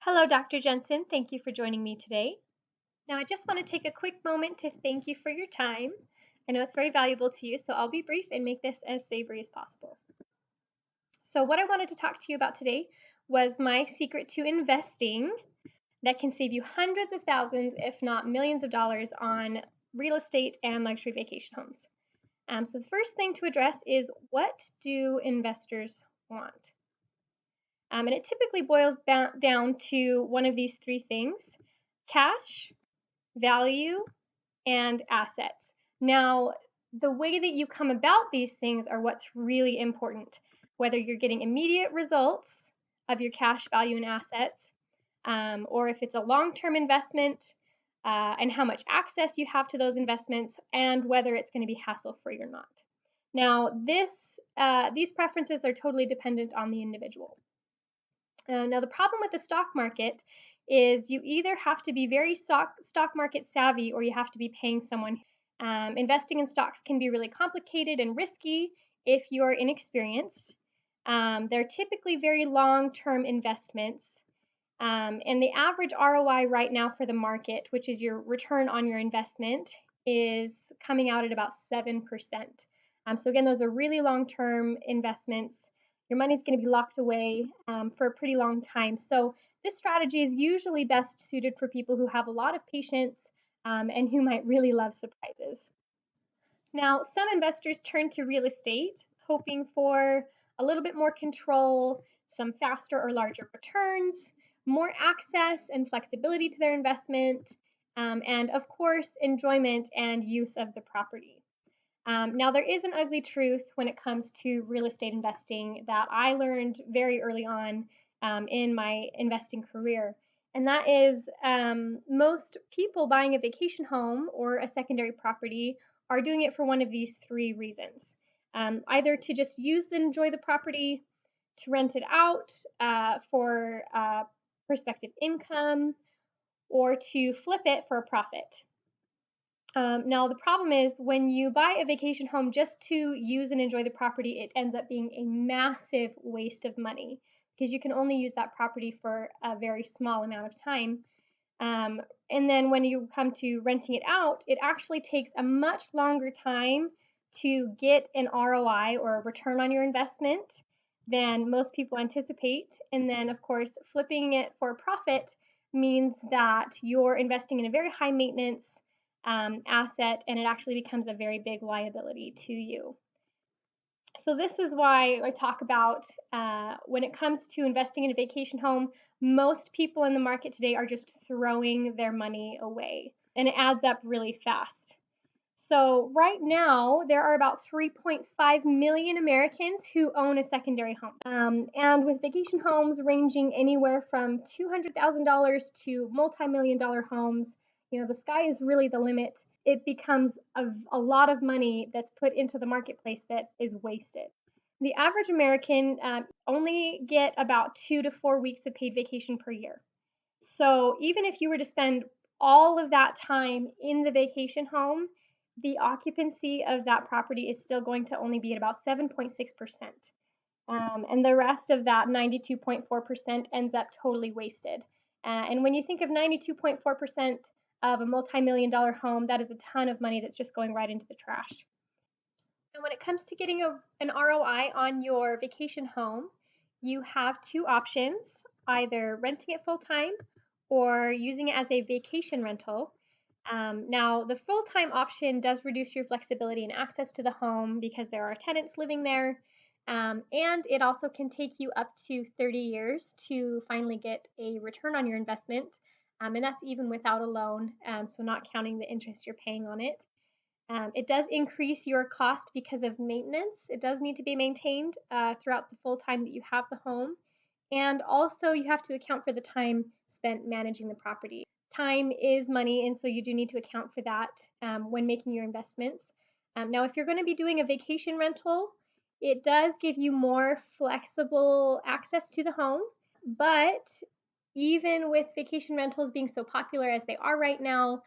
Hello, Dr. Jensen. Thank you for joining me today. Now, I just want to take a quick moment to thank you for your time. I know it's very valuable to you, so I'll be brief and make this as savory as possible. So, what I wanted to talk to you about today was my secret to investing that can save you hundreds of thousands, if not millions of dollars on real estate and luxury vacation homes. So, the first thing to address is, what do investors want? And it typically boils down to one of these three things: cash, value, and assets. Now, the way that you come about these things are what's really important, whether you're getting immediate results of your cash, value, and assets, or if it's a long-term investment, and how much access you have to those investments, and whether it's going to be hassle-free or not. Now, these preferences are totally dependent on the individual. Now, the problem with the stock market is you either have to be very stock market savvy or you have to be paying someone. Investing in stocks can be really complicated and risky if you're inexperienced. They're typically very long-term investments. And the average ROI right now for the market, which is your return on your investment, is coming out at about 7%. So again, those are really long-term investments. Your money's going to be locked away for a pretty long time. So this strategy is usually best suited for people who have a lot of patience and who might really love surprises. Now, some investors turn to real estate hoping for a little bit more control, some faster or larger returns, more access and flexibility to their investment, and of course, enjoyment and use of the property. Now, there is an ugly truth when it comes to real estate investing that I learned very early on in my investing career. And that is most people buying a vacation home or a secondary property are doing it for one of these three reasons. Either to just use and enjoy the property, to rent it out for prospective income, or to flip it for a profit. Now, the problem is when you buy a vacation home just to use and enjoy the property, it ends up being a massive waste of money because you can only use that property for a very small amount of time. And then when you come to renting it out, it actually takes a much longer time to get an ROI or a return on your investment than most people anticipate. And then, of course, flipping it for a profit means that you're investing in a very high maintenance asset, and it actually becomes a very big liability to you. So this is why I talk about when it comes to investing in a vacation home, most people in the market today are just throwing their money away, and it adds up really fast. So right now, there are about 3.5 million Americans who own a secondary home. And with vacation homes ranging anywhere from $200,000 to multi-million-dollar homes, the sky is really the limit. It becomes a lot of money that's put into the marketplace that is wasted. The average American only get about 2 to 4 weeks of paid vacation per year. So even if you were to spend all of that time in the vacation home, the occupancy of that property is still going to only be at about 7.6%. And the rest of that 92.4% ends up totally wasted. And when you think of 92.4% of a multi-million-dollar home, that is a ton of money that's just going right into the trash. And when it comes to getting an ROI on your vacation home, you have two options: either renting it full-time or using it as a vacation rental. Now, the full-time option does reduce your flexibility and access to the home because there are tenants living there, and it also can take you up to 30 years to finally get a return on your investment, and that's even without a loan, so not counting the interest you're paying on it. It does increase your cost because of maintenance. It does need to be maintained throughout the full time that you have the home, and also you have to account for the time spent managing the property. Time is money, and so you do need to account for that when making your investments. Now, if you're going to be doing a vacation rental, it does give you more flexible access to the home, but even with vacation rentals being so popular as they are right now,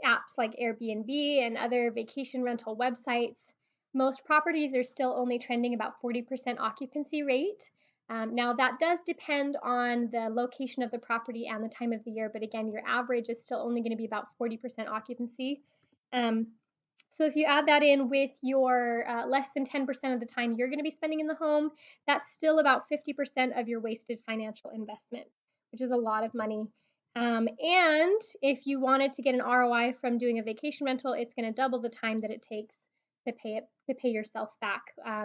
apps like Airbnb and other vacation rental websites, most properties are still only trending about 40% occupancy rate. Now, that does depend on the location of the property and the time of the year, but again, your average is still only going to be about 40% occupancy. Um, so if you add that in with your less than 10% of the time you're going to be spending in the home, that's still about 50% of your wasted financial investment, which is a lot of money. And if you wanted to get an ROI from doing a vacation rental, it's going to double the time that it takes to pay yourself back.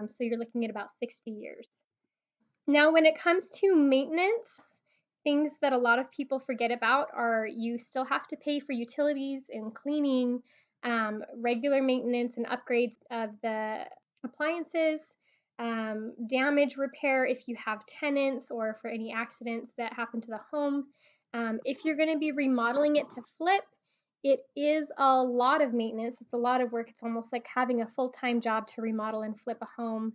So you're looking at about 60 years. Now, when it comes to maintenance, things that a lot of people forget about are you still have to pay for utilities and cleaning, regular maintenance and upgrades of the appliances, damage repair if you have tenants or for any accidents that happen to the home. If you're going to be remodeling it to flip, it is a lot of maintenance. It's a lot of work. It's almost like having a full-time job to remodel and flip a home.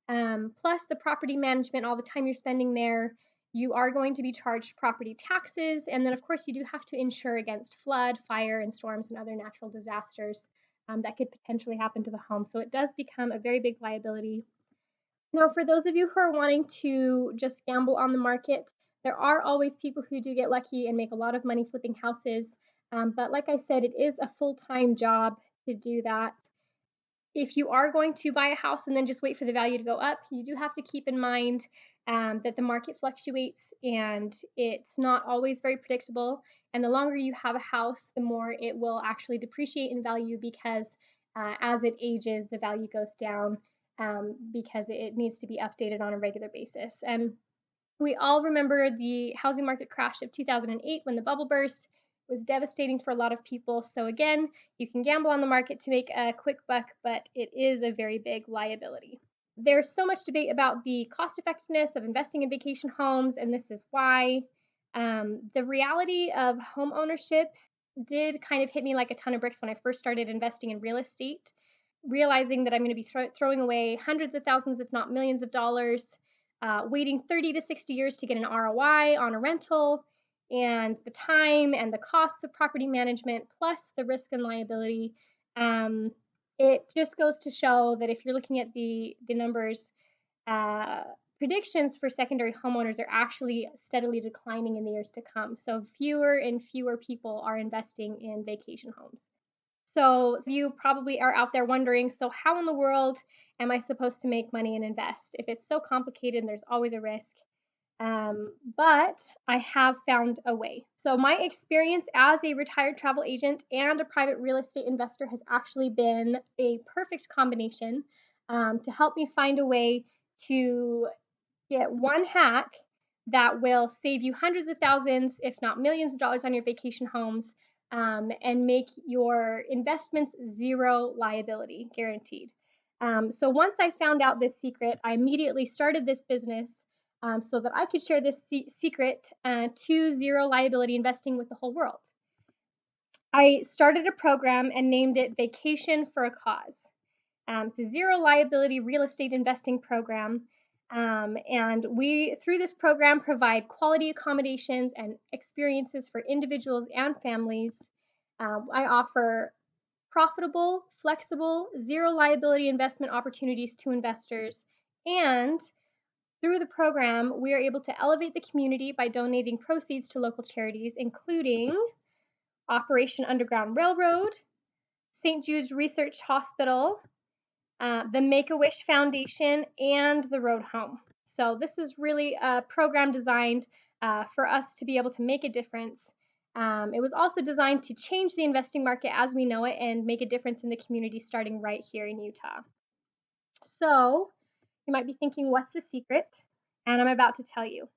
Plus the property management, all the time you're spending there, you are going to be charged property taxes. And then, of course, you do have to insure against flood, fire, and storms and other natural disasters that could potentially happen to the home. So it does become a very big liability. Now, for those of you who are wanting to just gamble on the market, there are always people who do get lucky and make a lot of money flipping houses. But like I said, it is a full-time job to do that. If you are going to buy a house and then just wait for the value to go up, you do have to keep in mind that the market fluctuates and it's not always very predictable. And the longer you have a house, the more it will actually depreciate in value because as it ages, the value goes down because it needs to be updated on a regular basis. And we all remember the housing market crash of 2008 when the bubble burst. It was devastating for a lot of people. So again, you can gamble on the market to make a quick buck, but it is a very big liability. There's so much debate about the cost effectiveness of investing in vacation homes, and this is why. The reality of home ownership did kind of hit me like a ton of bricks when I first started investing in real estate, realizing that I'm going to be throwing away hundreds of thousands, if not millions of dollars, waiting 30 to 60 years to get an ROI on a rental, and the time and the costs of property management, plus the risk and liability. It just goes to show that if you're looking at the numbers, uh, predictions for secondary homeowners are actually steadily declining in the years to come. So fewer and fewer people are investing in vacation homes. So you probably are out there wondering, so how in the world am I supposed to make money and invest? If it's so complicated, there's always a risk. But I have found a way. So my experience as a retired travel agent and a private real estate investor has actually been a perfect combination to help me find a way to get one hack that will save you hundreds of thousands, if not millions of dollars on your vacation homes and make your investments zero liability guaranteed. So once I found out this secret, I immediately started this business so that I could share this secret to zero liability investing with the whole world. I started a program and named it Vacation for a Cause. It's a zero liability real estate investing program. And we, through this program, provide quality accommodations and experiences for individuals and families. I offer profitable, flexible, zero liability investment opportunities to investors. And through the program, we are able to elevate the community by donating proceeds to local charities, including Operation Underground Railroad, St. Jude's Research Hospital, the Make-A-Wish Foundation, and the Road Home. So this is really a program designed for us to be able to make a difference. It was also designed to change the investing market as we know it and make a difference in the community starting right here in Utah. So you might be thinking, what's the secret? And I'm about to tell you.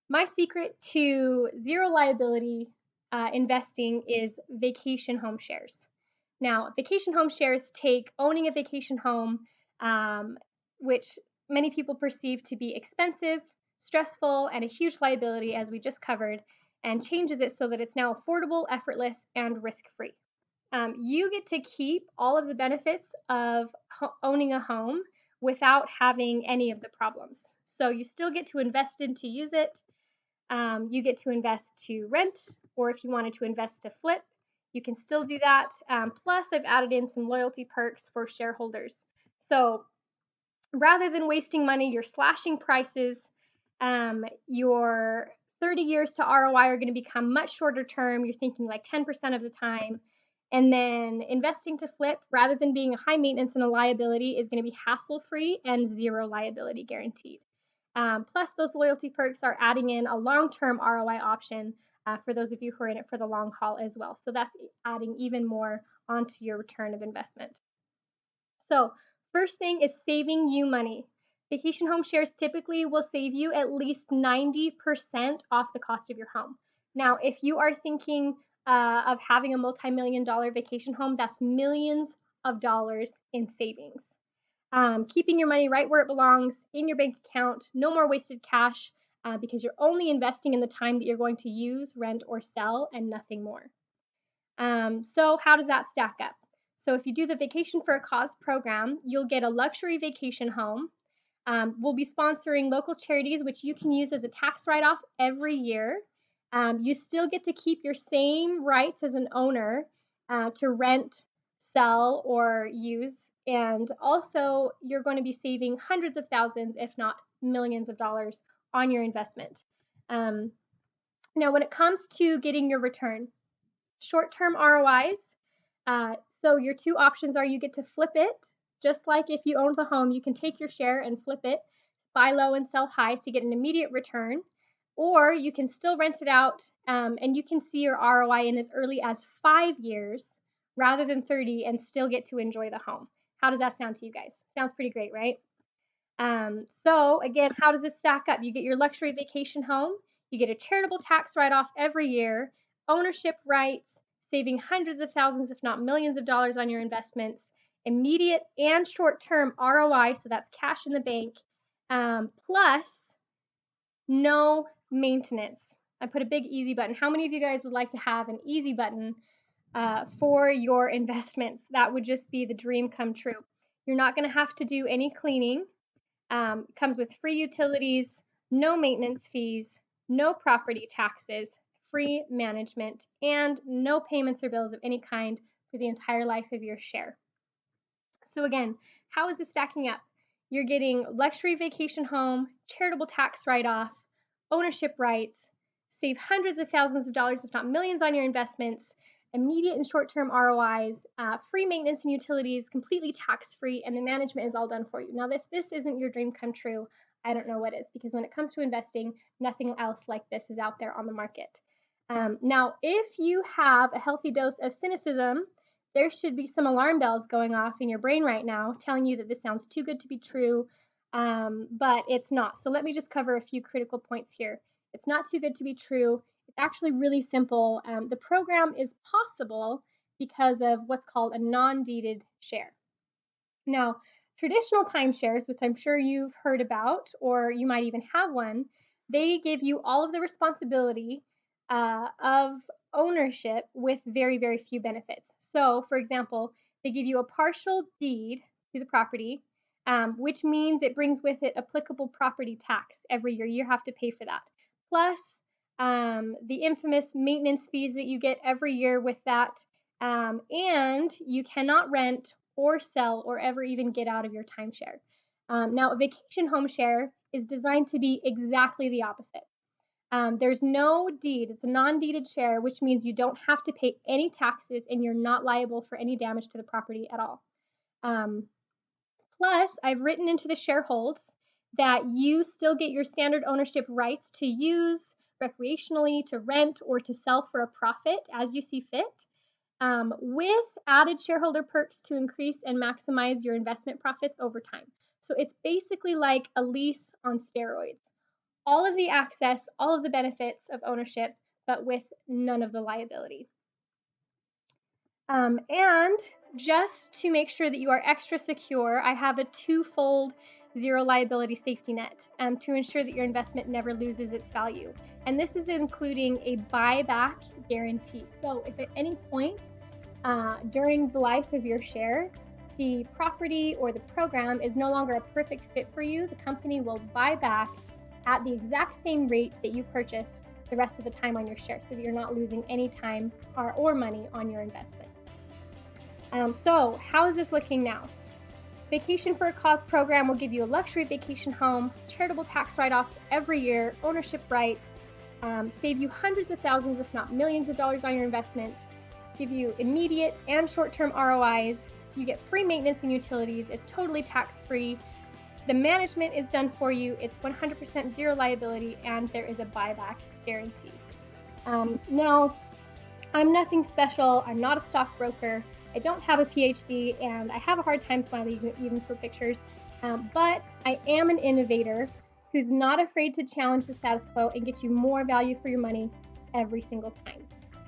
My secret to zero liability investing is vacation home shares. Now, vacation home shares take owning a vacation home, which many people perceive to be expensive, stressful, and a huge liability, as we just covered, and changes it so that it's now affordable, effortless, and risk-free. You get to keep all of the benefits of owning a home without having any of the problems. So you still get to invest in to use it. You get to invest to rent, or if you wanted to invest to flip, you can still do that. Plus, I've added in some loyalty perks for shareholders. So rather than wasting money, you're slashing prices Your 30 years to ROI are going to become much shorter term. You're thinking like 10% of the time. And then investing to flip, rather than being a high maintenance and a liability, is going to be hassle free and zero liability guaranteed. Plus, those loyalty perks are adding in a long term ROI option for those of you who are in it for the long haul as well. So that's adding even more onto your return of investment. So, first thing is saving you money. Vacation home shares typically will save you at least 90% off the cost of your home. Now, if you are thinking of having a multi-million-dollar vacation home, that's millions of dollars in savings. Keeping your money right where it belongs in your bank account, no more wasted cash, because you're only investing in the time that you're going to use, rent, or sell, and nothing more. So how does that stack up? So if you do the Vacation for a Cause program, you'll get a luxury vacation home. We'll be sponsoring local charities, which you can use as a tax write-off every year. You still get to keep your same rights as an owner to rent, sell, or use. And also, you're going to be saving hundreds of thousands, if not millions of dollars on your investment. Now, when it comes to getting your return, short-term ROIs. So your two options are you get to flip it, just like if you owned the home, you can take your share and flip it, buy low and sell high to get an immediate return, or you can still rent it out and you can see your ROI in as early as 5 years rather than 30 and still get to enjoy the home. How does that sound to you guys? Sounds pretty great, right? So again, how does this stack up? You get your luxury vacation home, you get a charitable tax write-off every year, ownership rights, saving hundreds of thousands, if not millions of dollars on your investments, immediate and short-term ROI, so that's cash in the bank, plus no maintenance. I put a big easy button. How many of you guys would like to have an easy button for your investments? That would just be the dream come true. You're not going to have to do any cleaning. Comes with free utilities, no maintenance fees, no property taxes, free management, and no payments or bills of any kind for the entire life of your share. So again, how is this stacking up? You're getting luxury vacation home, charitable tax write-off, ownership rights, save hundreds of thousands of dollars, if not millions, on your investments, immediate and short-term ROIs, free maintenance and utilities, completely tax-free, and the management is all done for you. Now, if this isn't your dream come true, I don't know what is, because when it comes to investing, nothing else like this is out there on the market. Now, if you have a healthy dose of cynicism, there should be some alarm bells going off in your brain right now telling you that this sounds too good to be true, but it's not. So let me just cover a few critical points here. It's not too good to be true. It's actually really simple. The program is possible because of what's called a non-deeded share. Now, traditional timeshares, which I'm sure you've heard about, or you might even have one, they give you all of the responsibility of ownership with very, very few benefits. So, for example, they give you a partial deed to the property, which means it brings with it applicable property tax every year. You have to pay for that. Plus, the infamous maintenance fees that you get every year with that. And you cannot rent or sell or ever even get out of your timeshare. Now, a vacation home share is designed to be exactly the opposite. There's no deed. It's a non-deeded share, which means you don't have to pay any taxes and you're not liable for any damage to the property at all. Plus, I've written into the shareholds that you still get your standard ownership rights to use recreationally, to rent, or to sell for a profit as you see fit, with added shareholder perks to increase and maximize your investment profits over time. So it's basically like a lease on steroids. All of the access, all of the benefits of ownership, but with none of the liability. And just to make sure that you are extra secure, I have a twofold zero liability safety net to ensure that your investment never loses its value. And this is including a buyback guarantee. So if at any point during the life of your share, the property or the program is no longer a perfect fit for you, the company will buy back at the exact same rate that you purchased the rest of the time on your share, so that you're not losing any time or money on your investment. So how is this looking now? Vacation for a Cause program will give you a luxury vacation home, charitable tax write-offs every year, ownership rights, save you hundreds of thousands, if not millions of dollars on your investment, give you immediate and short-term ROIs, you get free maintenance and utilities, it's totally tax-free, the management is done for you, it's 100% zero liability, and there is a buyback guarantee. Now, I'm nothing special, I'm not a stockbroker, I don't have a PhD, and I have a hard time smiling even for pictures, but I am an innovator who's not afraid to challenge the status quo and get you more value for your money every single time.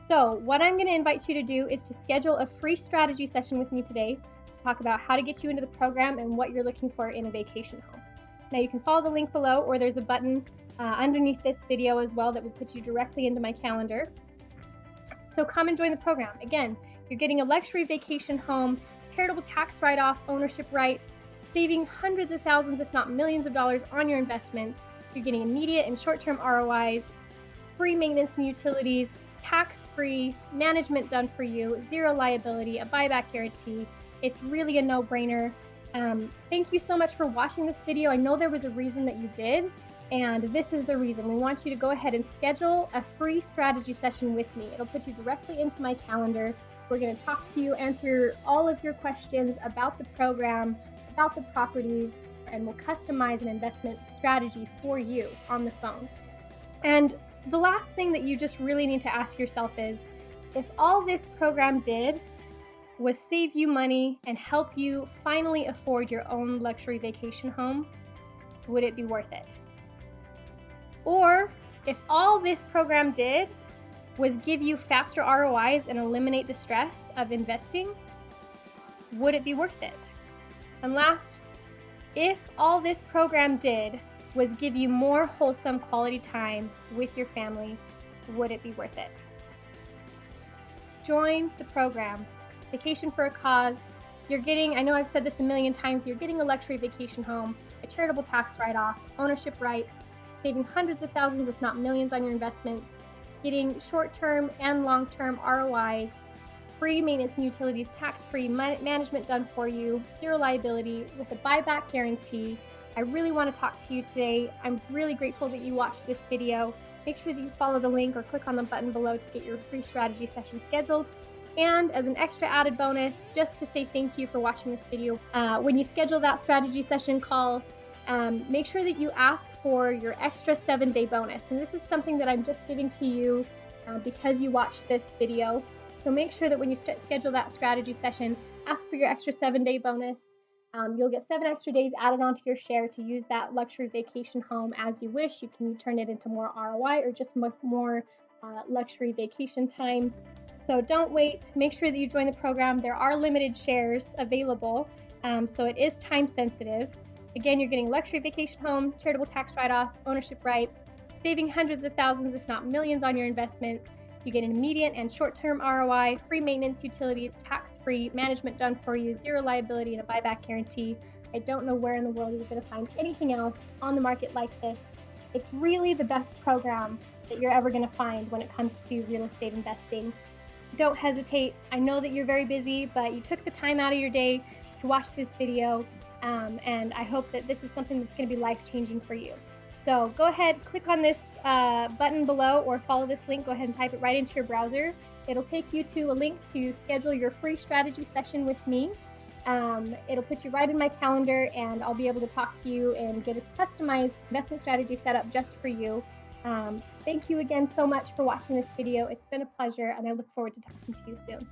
So what I'm going to invite you to do is to schedule a free strategy session with me today to talk about how to get you into the program and what you're looking for in a vacation home. Now you can follow the link below, or there's a button underneath this video as well that will put you directly into my calendar. So come and join the program. Again, you're getting a luxury vacation home, charitable tax write-off, ownership rights, saving hundreds of thousands, if not millions of dollars on your investments. You're getting immediate and short-term ROIs, free maintenance and utilities, tax-free, management done for you, zero liability, a buyback guarantee. It's really a no-brainer. Thank you so much for watching this video. I know there was a reason that you did, and this is the reason. We want you to go ahead and schedule a free strategy session with me. It'll put you directly into my calendar. We're going to talk to you, answer all of your questions about the program, about the properties, and we'll customize an investment strategy for you on the phone. And the last thing that you just really need to ask yourself is, if all this program did was save you money and help you finally afford your own luxury vacation home, would it be worth it? Or if all this program did was give you faster ROIs and eliminate the stress of investing, would it be worth it? And last, if all this program did was give you more wholesome quality time with your family, would it be worth it? Join the program. Vacation for a Cause. You're getting, I know I've said this a million times, you're getting a luxury vacation home, a charitable tax write-off, ownership rights, saving hundreds of thousands, if not millions on your investments, getting short-term and long-term ROIs, free maintenance and utilities, tax-free, management done for you, zero liability, with a buyback guarantee. I really want to talk to you today. I'm really grateful that you watched this video. Make sure that you follow the link or click on the button below to get your free strategy session scheduled. And as an extra added bonus, just to say thank you for watching this video, when you schedule that strategy session call, make sure that you ask for your extra 7-day bonus. And this is something that I'm just giving to you because you watched this video. So make sure that when you schedule that strategy session, ask for your extra 7-day bonus. You'll get 7 extra days added onto your share to use that luxury vacation home as you wish. You can turn it into more ROI or just more luxury vacation time. So don't wait. Make sure that you join the program. There are limited shares available, so it is time sensitive. Again, you're getting luxury vacation home, charitable tax write-off, ownership rights, saving hundreds of thousands, if not millions on your investment. You get an immediate and short-term ROI, free maintenance, utilities, tax-free, management done for you, zero liability, and a buyback guarantee. I don't know where in the world you're going to find anything else on the market like this. It's really the best program that you're ever going to find when it comes to real estate investing. Don't hesitate. I know that you're very busy, but you took the time out of your day to watch this video, and I hope that this is something that's going to be life-changing for you. So go ahead, click on this button below or follow this link. Go ahead and type it right into your browser. It'll take you to a link to schedule your free strategy session with me. It'll put you right in my calendar, and I'll be able to talk to you and get a customized investment strategy set up just for you. Thank you again so much for watching this video. It's been a pleasure, and I look forward to talking to you soon.